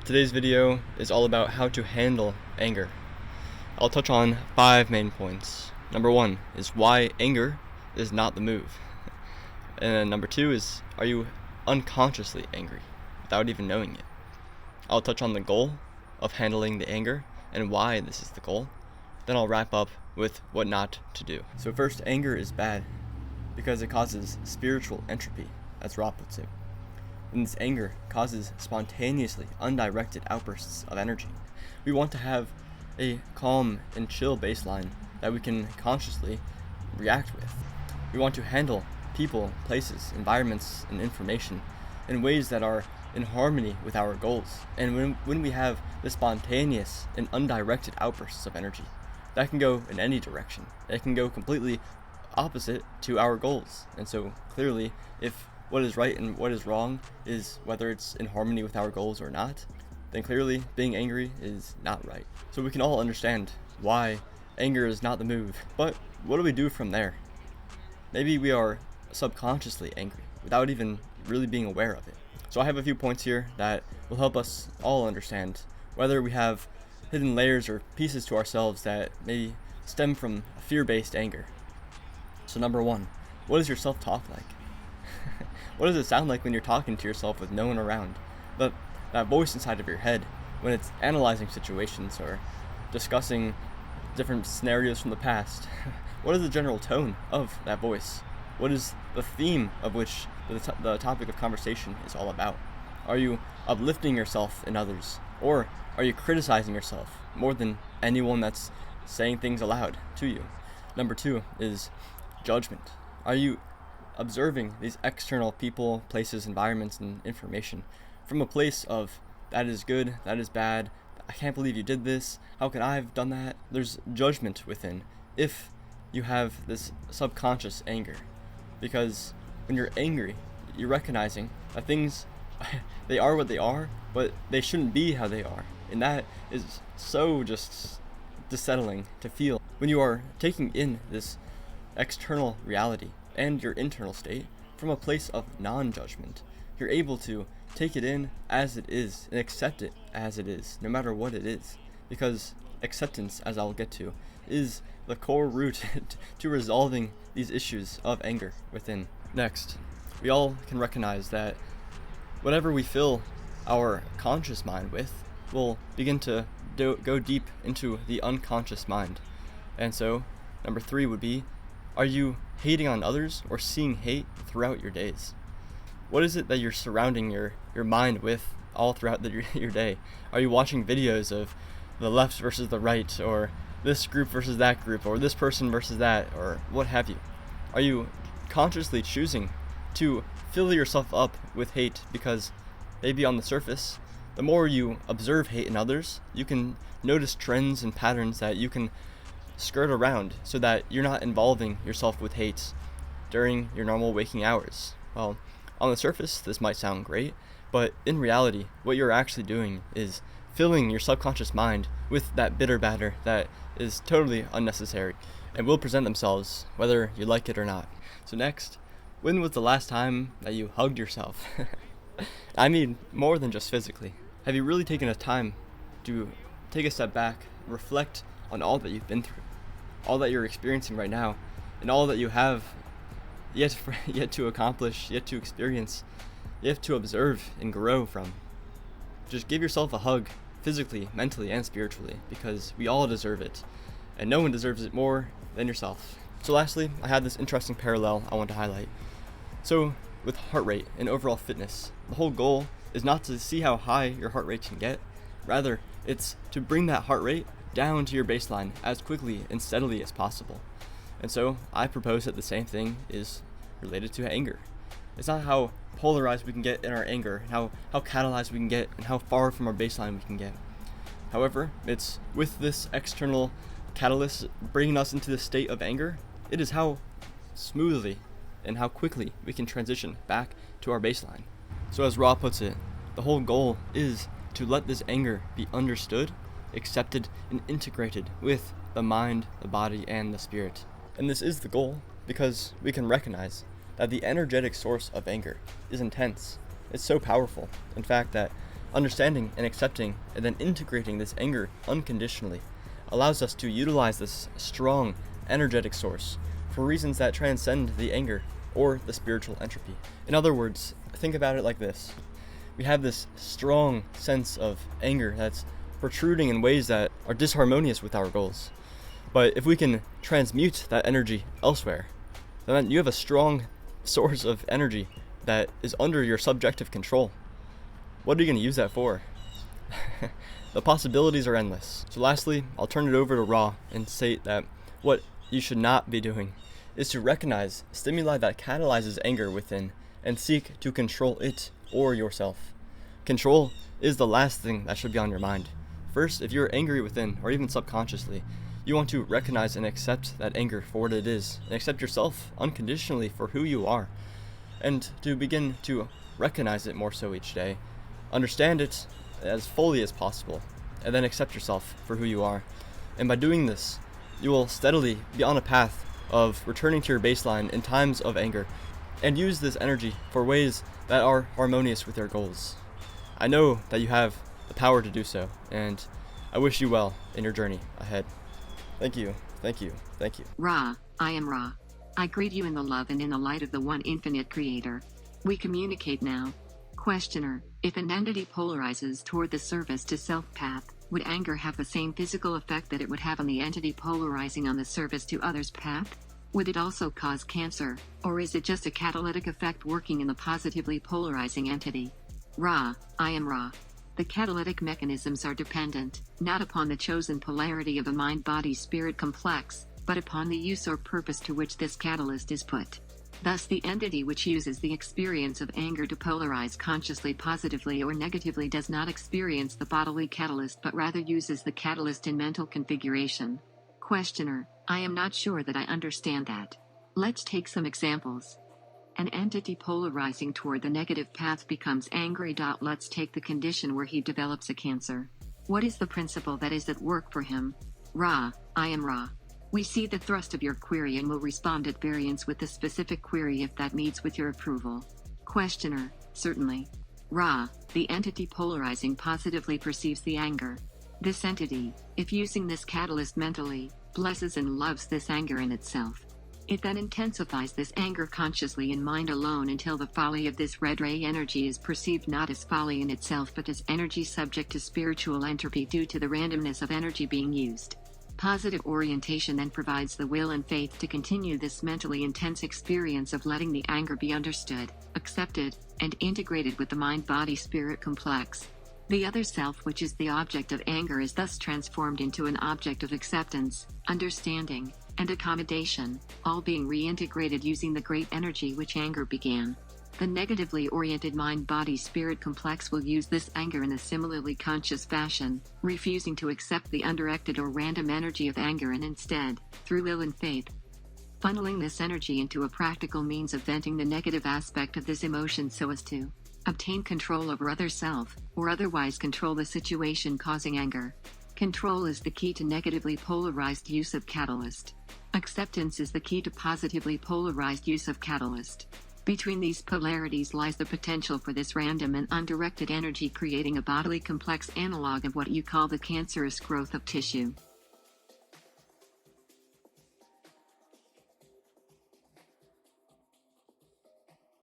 Today's video is all about how to handle anger. I'll touch on 5 main points. Number 1 is why anger is not the move. And then number 2 is, are you unconsciously angry without even knowing it? I'll touch on the goal of handling the anger and why this is the goal. Then I'll wrap up with what not to do. So first, anger is bad because it causes spiritual entropy, as Ra puts it. And this anger causes spontaneously undirected outbursts of energy. We want to have a calm and chill baseline that we can consciously react with. We want to handle people, places, environments, and information in ways that are in harmony with our goals. And when we have the spontaneous and undirected outbursts of energy, that can go in any direction. It can go completely opposite to our goals. And so clearly, if what is right and what is wrong is whether it's in harmony with our goals or not, then clearly being angry is not right. So we can all understand why anger is not the move. But what do we do from there? Maybe we are subconsciously angry without even really being aware of it. So I have a few points here that will help us all understand whether we have hidden layers or pieces to ourselves that maybe stem from fear-based anger. So number 1, what is your self-talk like? What does it sound like when you're talking to yourself with no one around? That voice inside of your head when it's analyzing situations or discussing different scenarios from the past. What is the general tone of that voice? What is the theme of which the topic of conversation is all about? Are you uplifting yourself and others? Or are you criticizing yourself more than anyone that's saying things aloud to you? Number 2 is judgment. Are you observing these external people, places, environments, and information from a place of that is good, that is bad, I can't believe you did this, how could I have done that? There's judgment within if you have this subconscious anger. Because when you're angry, you're recognizing that things, they are what they are, but they shouldn't be how they are. And that is so just unsettling to feel. When you are taking in this external reality and your internal state from a place of non-judgment, you're able to take it in as it is and accept it as it is, no matter what it is. Because acceptance, as I'll get to, is the core root to resolving these issues of anger within. Next, we all can recognize that whatever we fill our conscious mind with will begin to go deep into the unconscious mind. And so, number 3 would be, are you hating on others or seeing hate throughout your days? What is it that you're surrounding your mind with all throughout your day? Are you watching videos of the left versus the right, or this group versus that group, or this person versus that, or what have you? Are you consciously choosing to fill yourself up with hate because maybe on the surface, the more you observe hate in others, you can notice trends and patterns that you can skirt around so that you're not involving yourself with hate during your normal waking hours? Well, on the surface, this might sound great, but in reality, what you're actually doing is filling your subconscious mind with that bitter batter that is totally unnecessary and will present themselves whether you like it or not. So next, when was the last time that you hugged yourself? I mean, more than just physically. Have you really taken a time to take a step back, reflect on all that you've been through, all that you're experiencing right now, and all that you have yet to accomplish, yet to experience, yet to observe and grow from? Just give yourself a hug, physically, mentally, and spiritually, because we all deserve it, and no one deserves it more than yourself. So lastly, I had this interesting parallel I want to highlight. So with heart rate and overall fitness, the whole goal is not to see how high your heart rate can get. Rather, it's to bring that heart rate down to your baseline as quickly and steadily as possible. And so I propose that the same thing is related to anger. It's not how polarized we can get in our anger, how catalyzed we can get, and how far from our baseline we can get. However, it's with this external catalyst bringing us into the state of anger, it is how smoothly and how quickly we can transition back to our baseline. So as Ra puts it, the whole goal is to let this anger be understood, accepted, and integrated with the mind, the body, and the spirit. And this is the goal because we can recognize that the energetic source of anger is intense. It's so powerful, in fact, that Understanding and accepting and then integrating this anger unconditionally allows us to utilize this strong, energetic source for reasons that transcend the anger or the spiritual entropy. In other words, think about it like this. We have this strong sense of anger that's protruding in ways that are disharmonious with our goals. But if we can transmute that energy elsewhere, then you have a strong source of energy that is under your subjective control. What are you going to use that for? The possibilities are endless. So lastly, I'll turn it over to Ra and state that what you should not be doing is to recognize stimuli that catalyzes anger within and seek to control it or yourself. Control is the last thing that should be on your mind. First, if you're angry within, or even subconsciously, you want to recognize and accept that anger for what it is, and accept yourself unconditionally for who you are, and to begin to recognize it more so each day, understand it as fully as possible, and then accept yourself for who you are. And by doing this, you will steadily be on a path of returning to your baseline in times of anger, and use this energy for ways that are harmonious with your goals. I know that you have the power to do so, and I wish you well in your journey ahead. Thank you, thank you, thank you. Ra, I am Ra. I greet you in the love and in the light of the one infinite creator. We communicate now. Questioner, if an entity polarizes toward the service to self path, would anger have the same physical effect that it would have on the entity polarizing on the service to others path? Would it also cause cancer, or is it just a catalytic effect working in the positively polarizing entity? Ra, I am Ra. The catalytic mechanisms are dependent, not upon the chosen polarity of a mind-body-spirit complex, but upon the use or purpose to which this catalyst is put. Thus, the entity which uses the experience of anger to polarize consciously positively or negatively does not experience the bodily catalyst but rather uses the catalyst in mental configuration. Questioner, I am not sure that I understand that. Let's take some examples. An entity polarizing toward the negative path becomes angry. Let's take the condition where he develops a cancer. What is the principle that is at work for him? Ra, I am Ra. We see the thrust of your query and will respond at variance with the specific query if that meets with your approval. Questioner, certainly. Ra, the entity polarizing positively perceives the anger. This entity, if using this catalyst mentally, blesses and loves this anger in itself. It then intensifies this anger consciously in mind alone until the folly of this red ray energy is perceived not as folly in itself but as energy subject to spiritual entropy due to the randomness of energy being used. Positive orientation then provides the will and faith to continue this mentally intense experience of letting the anger be understood, accepted, and integrated with the mind-body-spirit complex. The other self, which is the object of anger, is thus transformed into an object of acceptance, understanding, and accommodation, all being reintegrated using the great energy which anger began. The negatively oriented mind-body-spirit complex will use this anger in a similarly conscious fashion, refusing to accept the undirected or random energy of anger and instead, through will and faith, funneling this energy into a practical means of venting the negative aspect of this emotion so as to obtain control over other self, or otherwise control the situation causing anger. Control is the key to negatively polarized use of catalyst. Acceptance is the key to positively polarized use of catalyst. Between these polarities lies the potential for this random and undirected energy creating a bodily complex analog of what you call the cancerous growth of tissue.